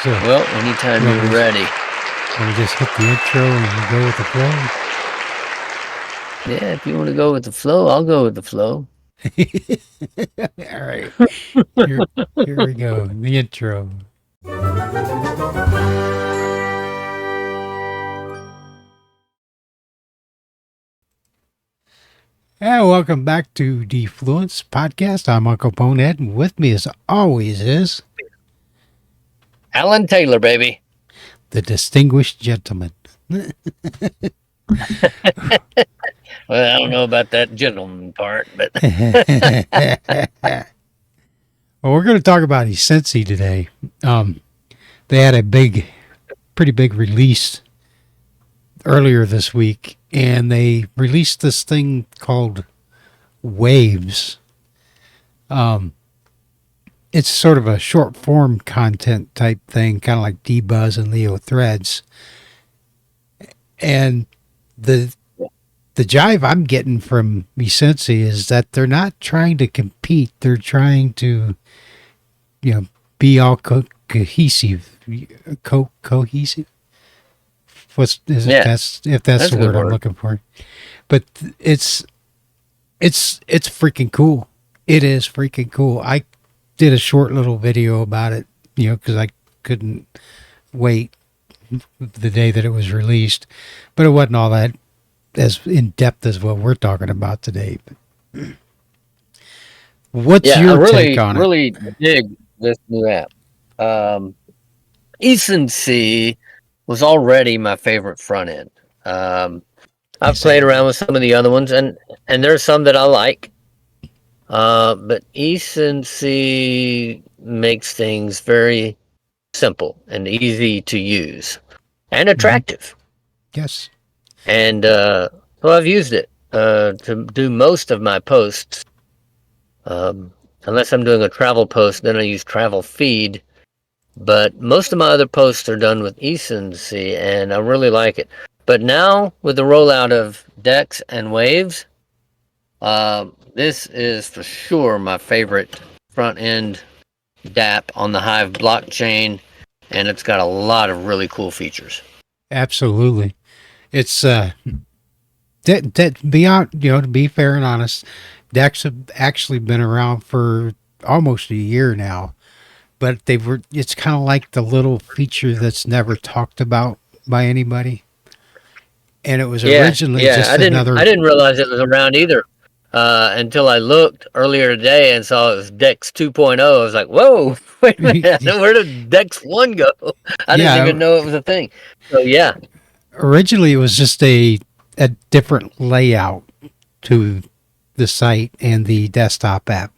Well, anytime you're ready. Want to just hit the intro and go with the flow? Yeah, if you want to go with the flow, I'll go with the flow. All right. Here we go. The intro. And welcome back to Defluence Podcast. I'm Uncle Bonehead, and with me as always is Alan Taylor, baby. the distinguished gentleman. Well, I don't know about that gentleman part, but Well, we're going to talk about Ecency today. They had a pretty big release earlier this week, and they released this thing called Waves. It's sort of a short form content type thing, kind of like Dbuzz and LeoThreads. And the jive I'm getting from Ecency is that they're not trying to compete. They're trying to, be all cohesive. Cohesive? If that's the word I'm looking for. But it's freaking cool. It is freaking cool. I did a short little video about it, because I couldn't wait the day that it was released. But it wasn't all that as in depth as what we're talking about today. What's your take on it? I really dig this new app. Ecency was already my favorite front end. I've played around with some of the other ones, and there's some that I like. But Ecency makes things very simple and easy to use and attractive. Yes. And so I've used it to do most of my posts. Unless I'm doing a travel post, then I use Travel Feed. But most of my other posts are done with Ecency, and I really like it. But now, with the rollout of Decks and Waves, this is for sure my favorite front-end DApp on the Hive blockchain, and it's got a lot of really cool features. Absolutely. It's beyond, to be fair and honest, Decks have actually been around for almost a year now, but it's kind of like the little feature that's never talked about by anybody. And it was originally just another... I didn't realize it was around either until I looked earlier today and saw it was Dex 2.0. I was like, whoa, wait a minute, where did Dex 1 go? I didn't even know it was a thing. So, yeah. Originally, it was just a different layout to the site and the desktop app.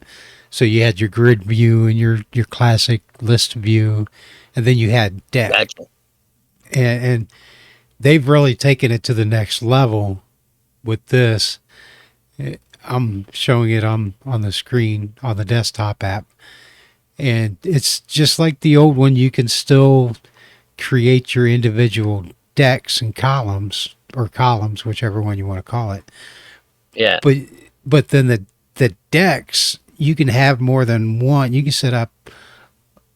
So you had your grid view and your classic list view, and then you had Deck. Gotcha. And they've really taken it to the next level with this. I'm showing it on the screen on the desktop app. And it's just like the old one. You can still create your individual decks and columns, or columns, whichever one you want to call it. Yeah. But then the decks, you can have more than one. You can set up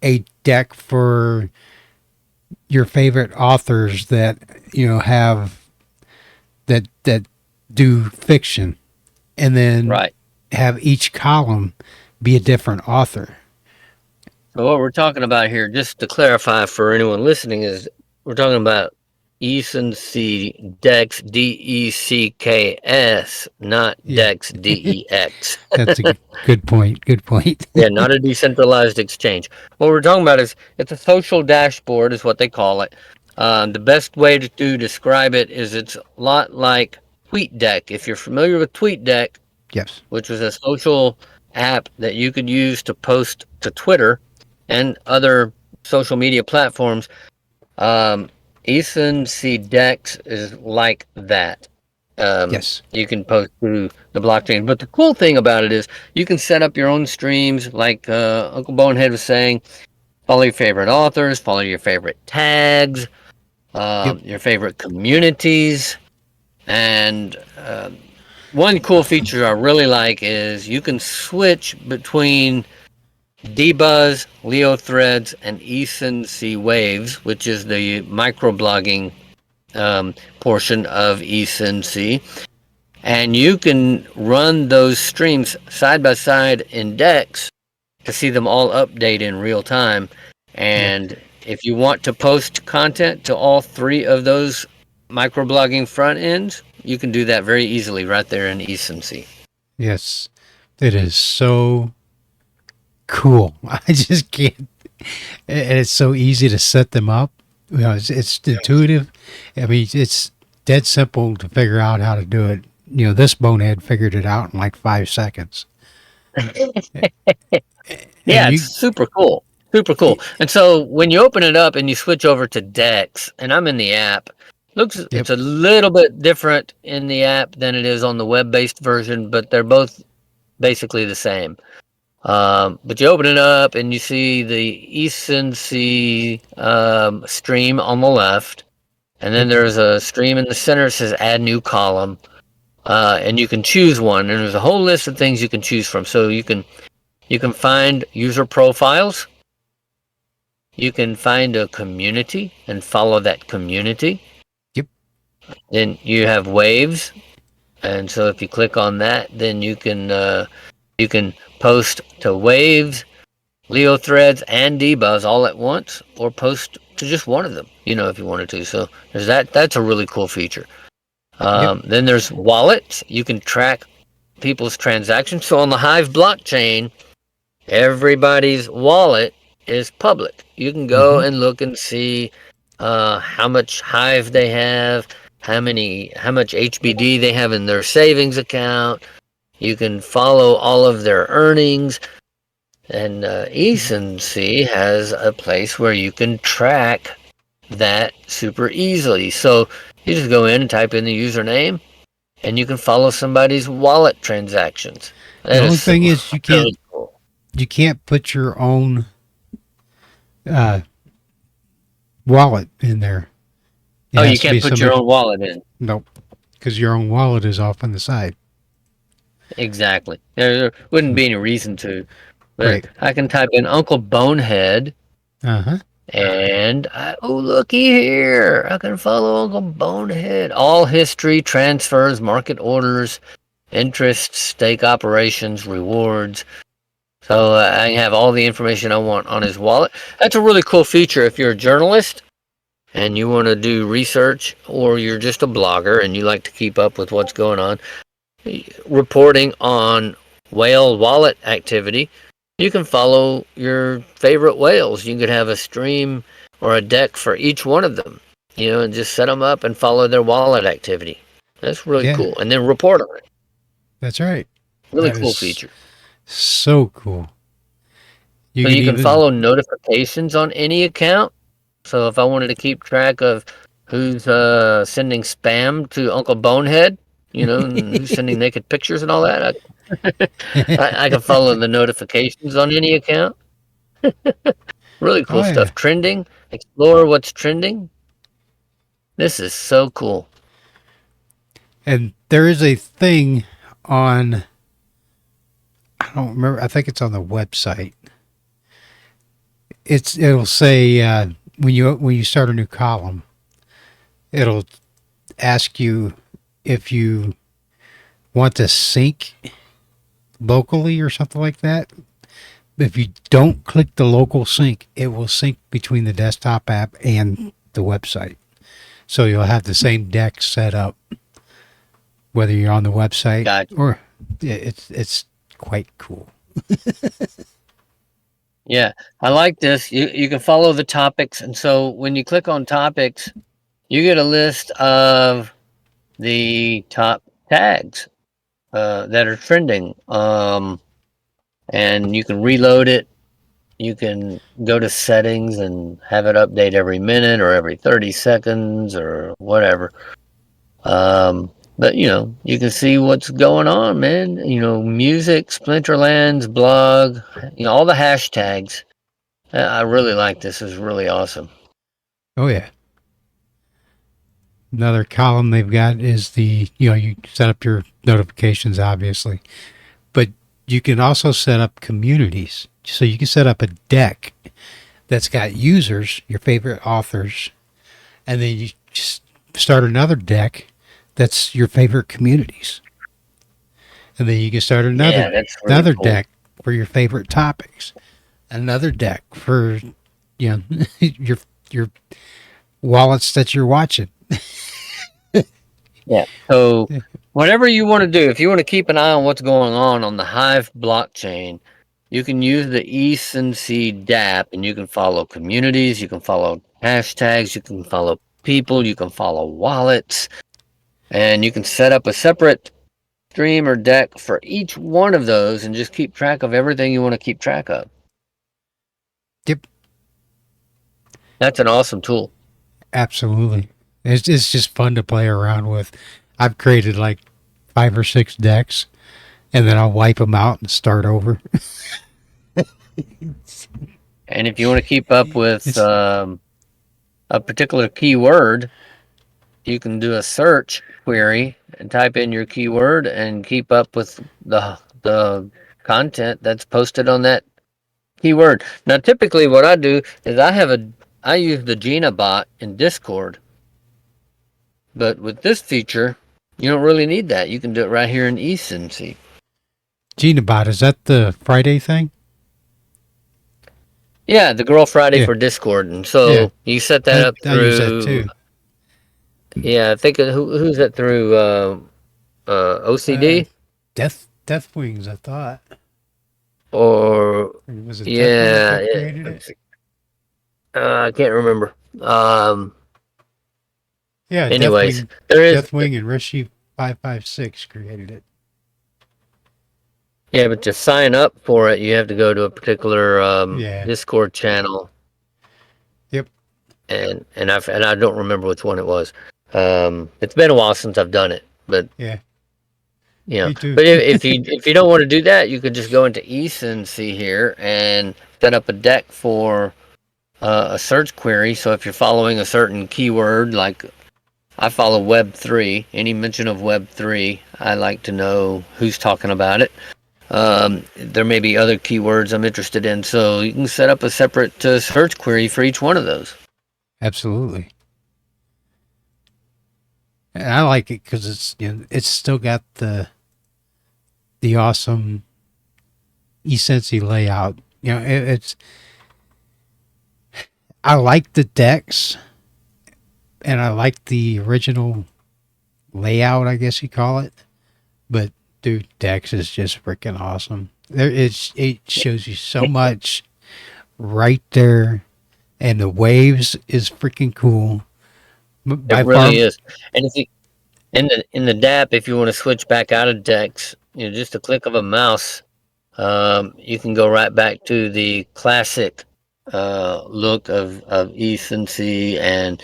a deck for your favorite authors that have that do fiction, and then have each column be a different author. So what we're talking about here, just to clarify for anyone listening, is we're talking about Ecency Dex DECKS, not Dex DEX. That's a good point. Good point. Yeah, not a decentralized exchange. What we're talking about is it's a social dashboard, is what they call it. The best way to describe it is it's a lot like TweetDeck. If you're familiar with TweetDeck, yes, which was a social app that you could use to post to Twitter and other social media platforms, Ecency Dex is like that. yes. You can post through the blockchain. But the cool thing about it is you can set up your own streams, like Uncle Bonehead was saying. Follow your favorite authors, follow your favorite tags, your favorite communities. And one cool feature I really like is you can switch between Dbuzz, LeoThreads, and Ecency.Waves, which is the microblogging portion of Ecency. And you can run those streams side by side in Dex to see them all update in real time. Yep. And if you want to post content to all three of those microblogging front ends, you can do that very easily right there in Ecency. Yes. It is so cool. I just can't. And it's so easy to set them up. You know, it's intuitive. I mean, it's dead simple to figure out how to do it. You know, this bonehead figured it out in like 5 seconds. And Yeah, it's super cool. Super cool. And so when you open it up and you switch over to Dex, and I'm in the app, yep, it's a little bit different in the app than it is on the web-based version, but they're both basically the same. But you open it up and you see the Ecency stream on the left, and then yep, there's a stream in the center that says Add New Column, and you can choose one, and there's a whole list of things you can choose from. So you can find user profiles. You can find a community and follow that community. yep, Then you have waves, and so if you click on that, then you can post to waves, LeoThreads, and Dbuzz all at once, or post to just one of them. If you wanted to. So there's that. That's a really cool feature. yep, Then there's wallets. You can track people's transactions. So on the Hive blockchain, everybody's wallet is public. You can go mm-hmm, and look and see how much Hive they have, how much HBD they have in their savings account. You can follow all of their earnings. And Ecency has a place where you can track that super easily. So you just go in and type in the username, and you can follow somebody's wallet transactions. The That only is thing is really cool. you can't put your own uh, wallet in there. It Oh, you has to be can't put your somebody. own wallet in. Nope, because your own wallet is off on the side. Exactly. There wouldn't be any reason to. But Right. I can type in Uncle Bonehead, Uh huh. and oh, looky here. I can follow Uncle Bonehead. All history, transfers, market orders, interest, stake operations, rewards. So I have all the information I want on his wallet. That's a really cool feature if you're a journalist and you want to do research, or you're just a blogger and you like to keep up with what's going on, reporting on whale wallet activity. You can follow your favorite whales. You could have a stream or a deck for each one of them, and just set them up and follow their wallet activity. That's really Yeah, cool. And then report on it. that's right. Really That cool is feature. so cool. You So can you can even. follow notifications on any account. So if I wanted to keep track of who's sending spam to Uncle Bonehead, and who's sending naked pictures and all that, I can follow the notifications on any account. Really Oh cool yeah. stuff. Trending, explore what's trending. This is so cool. And there is a thing on. I don't remember. I think it's on the website. It'll say when you start a new column, it'll ask you if you want to sync locally or something like that. If you don't click the local sync, it will sync between the desktop app and the website. So you'll have the same deck set up whether you're on the website Gotcha. or it's quite cool. Yeah, I like this. You can follow the topics, and so when you click on topics, you get a list of the top tags that are trending. And you can reload it. You can go to settings and have it update every minute or every 30 seconds or whatever. But you can see what's going on, man. Music, Splinterlands, blog, all the hashtags. I really like this. It's really awesome. Oh yeah. Another column they've got is you set up your notifications obviously, but you can also set up communities So you can set up a deck that's got users, your favorite authors, and then you just start another deck that's your favorite communities. And then you can start Yeah, that's really another cool. deck for your favorite topics. Another deck for your your wallets that you're watching. Yeah. So whatever you want to do, if you want to keep an eye on what's going on the Hive blockchain, you can use the Ecency DApp, and you can follow communities, you can follow hashtags, you can follow people, you can follow wallets, and you can set up a separate stream or deck for each one of those and just keep track of everything you want to keep track of. Yep, That's an awesome tool. absolutely. It's just fun to play around with. I've created like 5 or 6 decks, and then I'll wipe them out and start over. And if you want to keep up with It's a particular keyword, you can do a search query and type in your keyword and keep up with the content that's posted on that keyword. Now, typically, what I do is I use the Gina bot in Discord, but with this feature, you don't really need that. You can do it right here in Ecency. Genobot. Is that the Friday thing? Yeah, the Girl Friday Yeah, for Discord, and yeah. so you set that up I use that through. too. Yeah, I think who's that through? Uh, OCD Death Wings. I thought. or Or was it Death Wings yeah, that created it? I can't remember. Yeah, Anyways, there is Death Wing and Rishi 556 created it. yeah, but to sign up for it, you have to go to a particular Yeah. Discord channel, Yep. and I don't remember which one it was. It's been a while since I've done it, but Yeah. you know, Me too. but if you don't want to do that, you could just go into Ecency here and set up a deck for a search query. So if you're following a certain keyword, like I follow Web3, any mention of Web3, I like to know who's talking about it. There may be other keywords I'm interested in, so you can set up a separate search query for each one of those. Absolutely. And I like it because it's still got the awesome Ecency layout. It's I like the decks and I like the original layout, I guess you call it. But dude, Dex is just freaking awesome. It shows you so much right there, and the waves is freaking cool. It By far, really is. And if you in the DApp, if you want to switch back out of Dex, just a click of a mouse, you can go right back to the classic look of Ecency and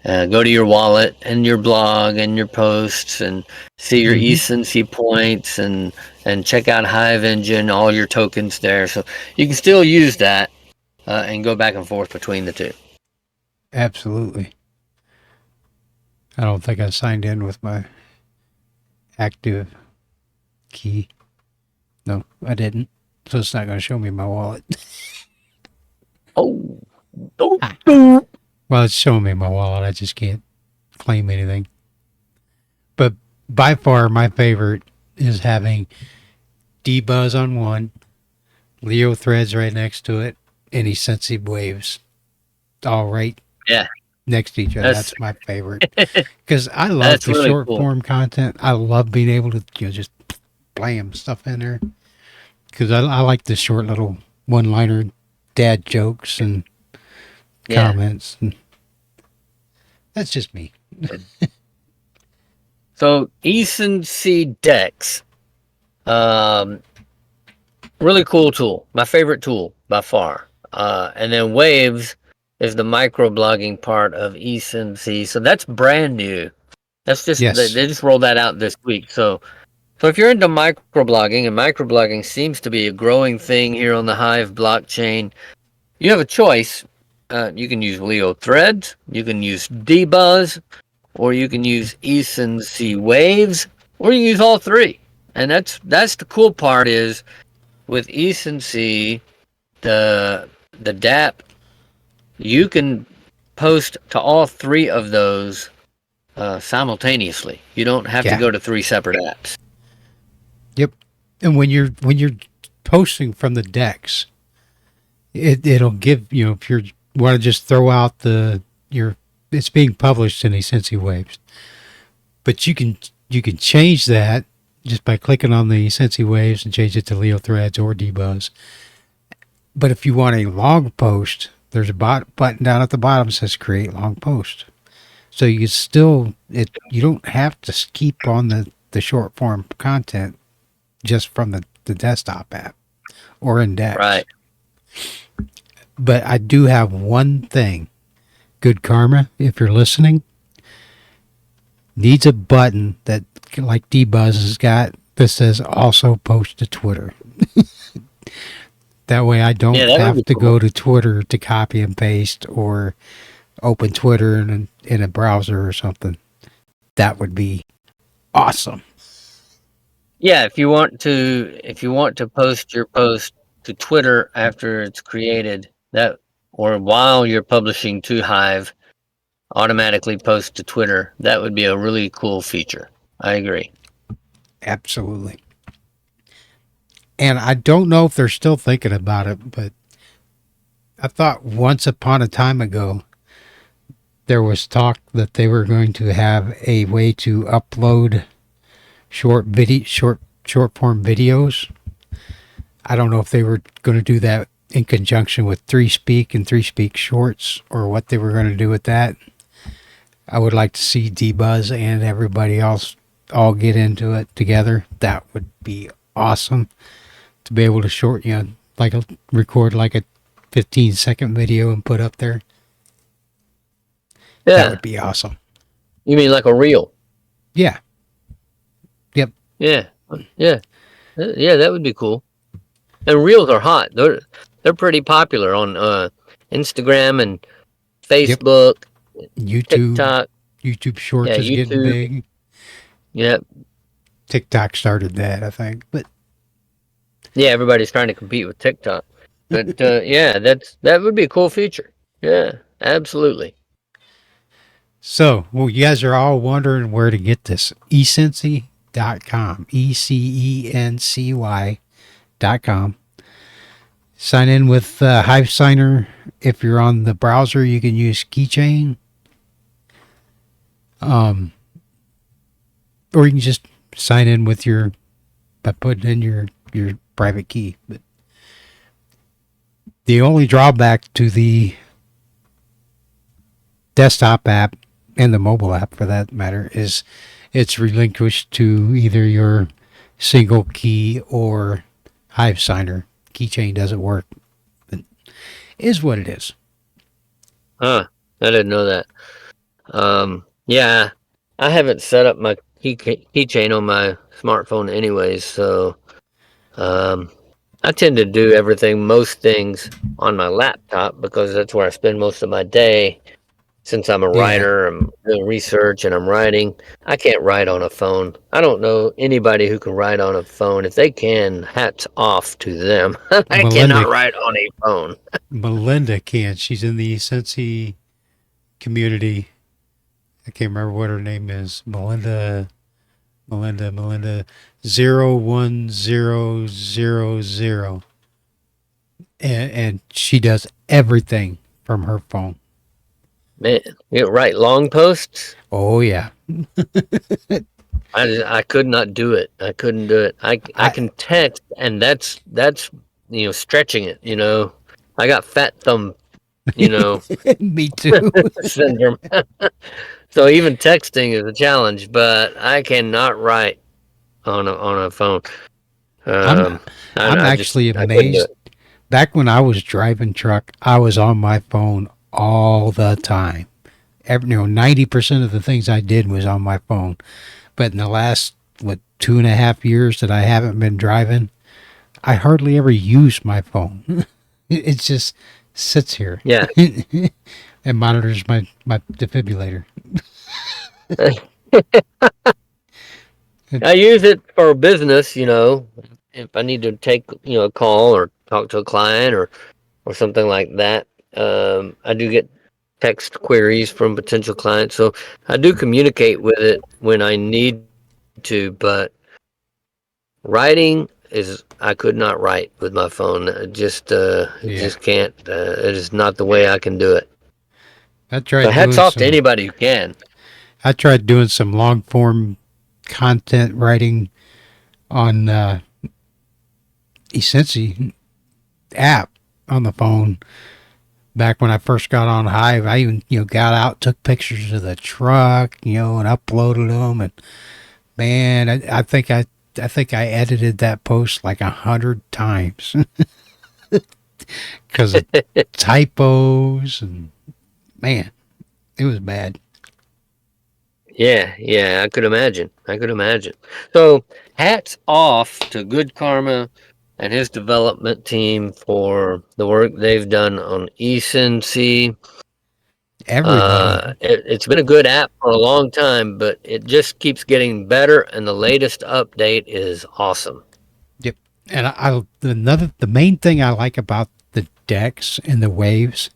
go to your wallet and your blog and your posts and see your mhm, Ecency points and check out Hive Engine, all your tokens there. So you can still use that and go back and forth between the two. absolutely. I don't think I signed in with my active key. No, I didn't. So it's not going to show me my wallet. Oh, oh, Ah. oh. Well, it's showing me my wallet. I just can't claim anything. But by far, my favorite is having Dbuzz on one, LeoThreads right next to it, and Ecency.Waves all right Yeah, next to each other. that's That's my favorite because I love that's the really short cool. form content. I love being able to just blam stuff in there because I like the short little one liner dad jokes and Yeah. comments. And that's just me. So Ecency Dex, um, really cool tool. My favorite tool by far. And then Waves is the microblogging part of Ecency. So that's brand new. That's just Yes, they just rolled that out this week. So if you're into microblogging, and microblogging seems to be a growing thing here on the Hive blockchain, you have a choice. You can use LeoThreads, you can use Dbuzz, or you can use Ecency.Waves, or you can use all three. And that's the cool part is with Ecency. the DAP, you can post to all three of those simultaneously. You don't have to Yeah. go to three separate apps. Yep. And when you're posting from the decks, it'll give if you want to just throw out your it's being published in Ecency.Waves, but you can change that just by clicking on the Ecency.Waves and change it to LeoThreads or Dbuzz. But if you want a long post, there's a button down at the bottom that says create long post. So you still you don't have to keep on the short form content just from the desktop app or index. Right. But I do have one thing. Good Karma, if you're listening, needs a button that like Dbuzz has got that says also post to Twitter. That way I don't have to go to Twitter to copy and paste or open Twitter in a browser or something. That would be awesome. Yeah, if you want to post your post to Twitter after it's created, that or while you're publishing to Hive, automatically post to Twitter, that would be a really cool feature. I agree. Absolutely. And I don't know if they're still thinking about it, but I thought once upon a time ago there was talk that they were going to have a way to upload short form videos. I don't know if they were going to do that in conjunction with 3Speak and 3Speak Shorts or what they were going to do with that. I would like to see Dbuzz and everybody else all get into it together. That would be awesome to be able to record like a 15-second video and put up there. Yeah. That would be awesome. You mean like a reel? Yeah. Yep. Yeah. Yeah. Yeah, that would be cool. And reels are hot. They're pretty popular on Instagram and Facebook, YouTube, TikTok. YouTube Shorts is getting big. Yep. TikTok started that, I think. But yeah, everybody's trying to compete with TikTok. But yeah, that would be a cool feature. Yeah, absolutely. So, well, you guys are all wondering where to get this. Ecency.com. ECENCY.com. Sign in with Hive Signer. If you're on the browser, you can use Keychain. Or you can just sign in with by putting in your private key. But the only drawback to the desktop app and the mobile app for that matter is it's relinquished to either your single key or Hive Signer. Keychain doesn't work. But is what it is. Huh. I didn't know that. Yeah, I haven't set up my keychain on my smartphone anyways, so I tend to do most things on my laptop because that's where I spend most of my day. Since I'm a writer, I'm doing research and I'm writing. I can't write on a phone. I don't know anybody who can write on a phone. If they can, hats off to them. I cannot write on a phone. Melinda can. She's in the Ecency community. I can't remember what her name is. Melinda 01000. And she does everything from her phone. Man, you write long posts? Oh yeah. I could not do it. I couldn't do it. I can text, and that's stretching it. I got fat thumb. Me too. Syndrome. So even texting is a challenge, but I cannot write on a phone. I'm actually amazed. Back when I was driving truck, I was on my phone all the time. 90% of the things I did was on my phone. But in the last 2.5 years that I haven't been driving, I hardly ever use my phone. It just sits here. Yeah. And monitors my defibrillator. I use it for business, if I need to take, a call or talk to a client or or something like that. I do get text queries from potential clients, so I do communicate with it when I need to. But writing is I could not write with my phone. It Yeah. just can't. It is not the way I can do it. I So tried hats doing off to some anybody who can. I tried doing some long form content writing on Ecency app on the phone back when I first got on Hive. I even got out, took pictures of the truck, and uploaded them. And man, I think I edited that post like 100 times because of typos and man, it was bad. Yeah, yeah, I could imagine. I could imagine. So, hats off to Good Karma and his development team for the work they've done on Ecency. Everybody. It's been a good app for a long time, but it just keeps getting better, and the latest update is awesome. Yep. And the main thing I like about the decks and the waves,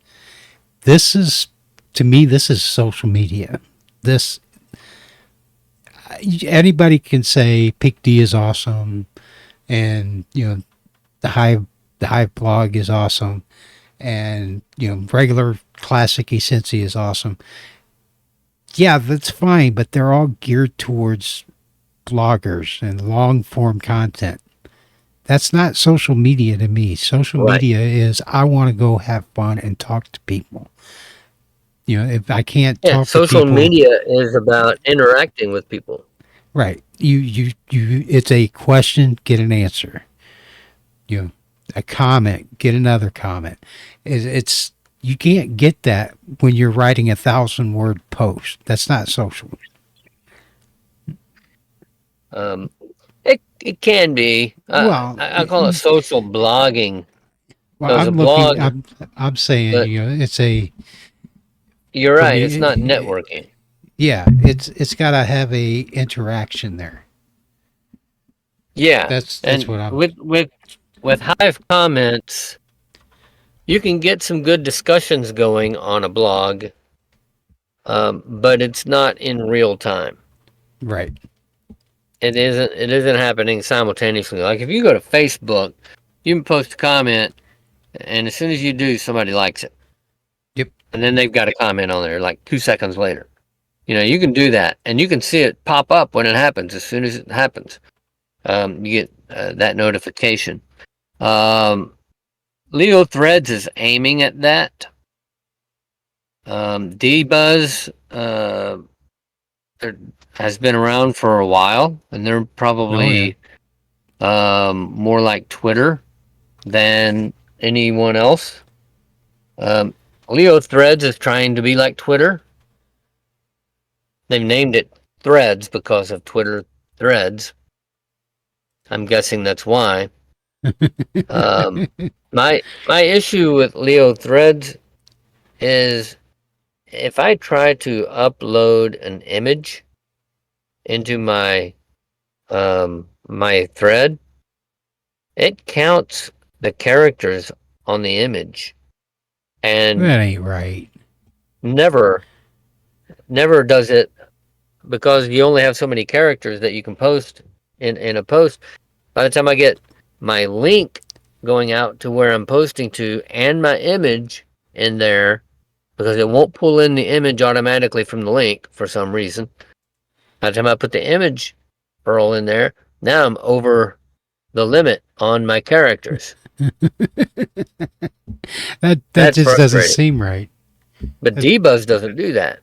this is to me this is social media. This anybody can say Peak D is awesome, and the Hive blog is awesome, and regular classic Ecency is awesome. Yeah, that's fine, but they're all geared towards bloggers and long form content. That's not social media to me. Social Right. media is I want to go have fun and talk to people. If I can't Yeah, talk to social people, media is about interacting with people. right? You. It's a question, get an answer. You know, a comment, get another comment. It's you can't get that when you're writing 1,000 word post. That's not social. Um, it can be. Well, I call it social blogging well, because a I'm looking. blog. I'm saying But it's a you're for right. It's not me. networking. Yeah, it's got to have a interaction there. Yeah, That's what and I'm. with Hive comments, you can get some good discussions going on a blog, but it's not in real time. Right. It isn't happening simultaneously. Like if you go to Facebook, you can post a comment, and as soon as you do, somebody likes it, Yep. and then they've got a comment on there like 2 seconds later. You can do that, and you can see it pop up when it happens. As soon as it happens, you get that notification. Um, LeoThreads is aiming at that. Dbuzz has been around for a while, and they're Oh yeah. probably more like Twitter than anyone else. Um, LeoThreads is trying to be like Twitter. They've named it Threads because of Twitter Threads. I'm guessing that's why. Um, my issue with LeoThreads is if I try to upload an image into my thread, it counts the characters on the image, and That ain't right. never never does it because you only have so many characters that you can post in a post. By the time I get my link going out to where I'm posting to and my image in there, because it won't pull in the image automatically from the link for some reason. By the time I put the image URL in there, now I'm over the limit on my characters. That That's just doesn't frustrating. seem right. But That, Dbuzz doesn't do that.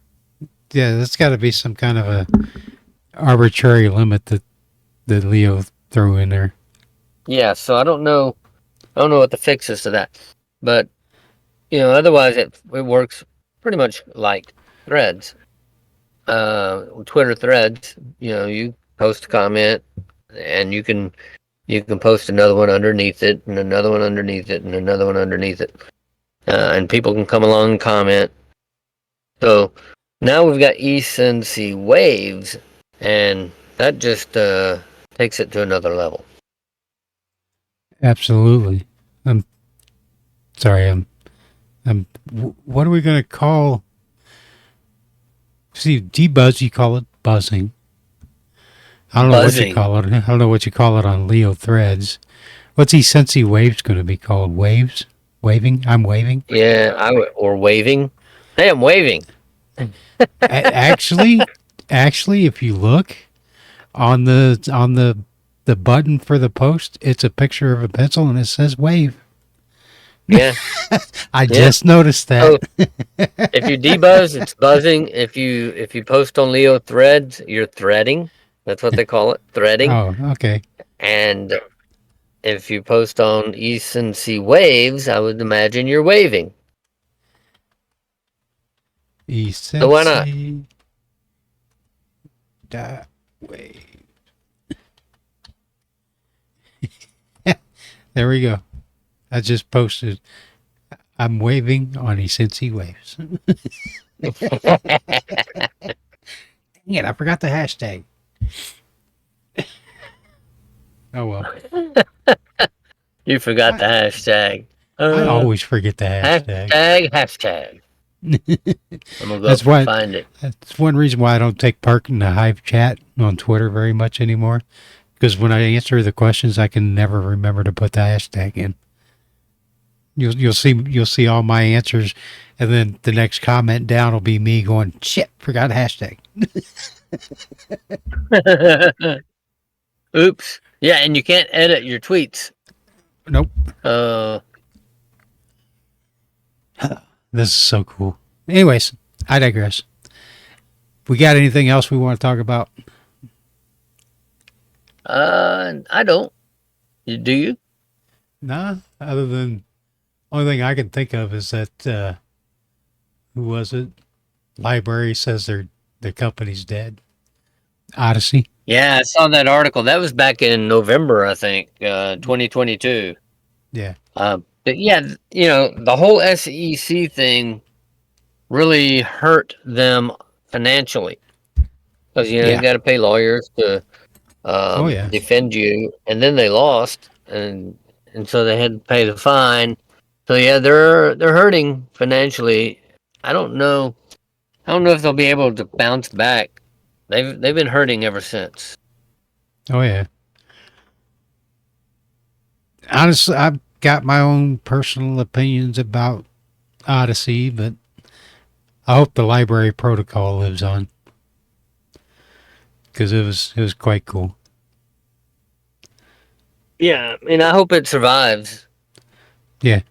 yeah, that's got to be some kind of a arbitrary limit that Leo threw in there. Yeah, so I don't know. I don't know what the fix is to that. But otherwise it works pretty much like Threads. Twitter Threads. You post a comment, and you can post another one underneath it, and another one underneath it, and another one underneath it, and people can come along and comment. So now we've got Ecency.Waves, and that just takes it to another level. Absolutely. Um, Sorry, what are we going to call? See, debuzz, you call it buzzing. I don't know what you Buzzing. call it. I don't know what you call it on LeoThreads. What's Ecency.Waves going to be called? Waves? Waving? I'm waving? Yeah, or waving. Hey, I'm waving. Actually, if you look on the button for the post, it's a picture of a pencil and it says wave. Yeah, I yeah. just noticed that. Oh, if you debuzz, it's buzzing. If you post on LeoThreads, you're threading. That's what they call it, threading. Oh, okay. And if you post on Ecency.Waves, I would imagine you're waving. So why not? Ecency. Wave. There we go. I just posted. I'm waving on Ecency.Waves. Dang it, I forgot the hashtag. Oh well. You forgot the hashtag. I always forget the hashtag. Hashtag. I'm gonna go That's up and why. find it. That's one reason why I don't take part in the Hive chat on Twitter very much anymore. Because when I answer the questions, I can never remember to put the hashtag in. You'll see all my answers, and then the next comment down will be me going, "Shit, forgot a hashtag." Oops. Yeah, and you can't edit your tweets. Nope. Uh, This is so cool. Anyways, I digress. We got anything else we want to talk about? I don't. Do you? Nah. Other than only thing I can think of is that who was it? Library says their company's dead. Odyssey. Yeah, I saw that article. That was back in November, I think, 2022. Yeah. But yeah, the whole SEC thing really hurt them financially because you Yeah. got to pay lawyers to Oh yeah. defend you, and then they lost, and so they had to pay the fine. So yeah, they're hurting financially. I don't know. I don't know if they'll be able to bounce back. They've been hurting ever since. Oh yeah. Honestly, I've got my own personal opinions about Odyssey, but I hope the library protocol lives on because it was quite cool. Yeah, I mean, I hope it survives, Yeah,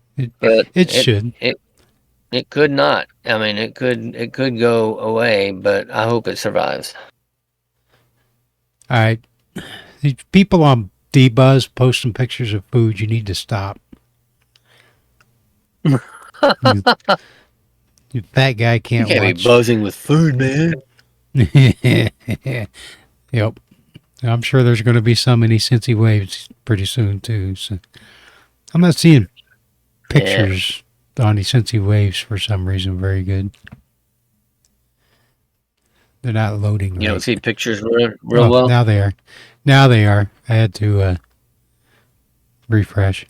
but it should. it could not. I mean, it could go away, but I hope it survives. All right, these people on Dbuzz posting pictures of food, you need to stop. you, you fat guy You can't can't be watch. buzzing with food, man. Yep. I'm sure there's going to be some in Ecency.Waves pretty soon too. So I'm not seeing Yeah, pictures on Ecency.Waves for some reason very good. They're not loading you don't right. see pictures real Oh, well. now they are. Now they are. I had to refresh.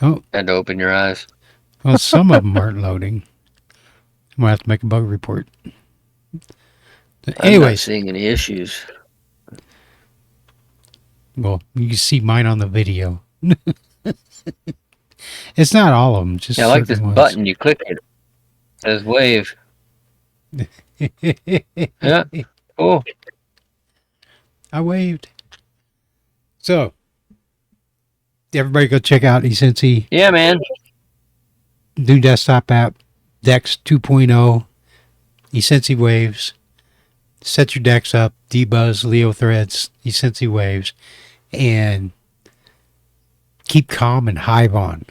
Oh, Had to open your eyes. well, some of them aren't loading. I'm going to have to make a bug report. I'm not Anyways, seeing any issues. well, you can see mine on the video. It's not all of them, just Yeah, I like this certain ones. button. You click it. It says wave. Yeah. Cool. I waved. So, everybody go check out Ecency Yeah, man. new desktop app, Dex 2.0, Ecency.Waves. Set your decks up, Dbuzz, LeoThreads, Ecency.Waves, and keep calm and Hive on.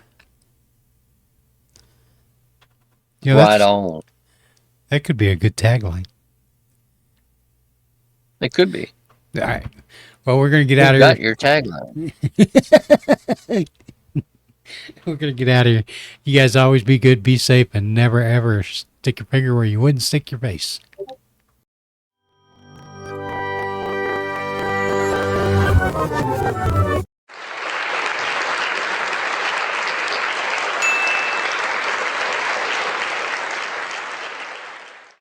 You know, Right on. that could be a good tagline. It could be. All right. Well, we're going to get Who's out of got here. your tagline? We're going to get out of here. You guys always be good, be safe, and never, ever stick your finger where you wouldn't stick your face.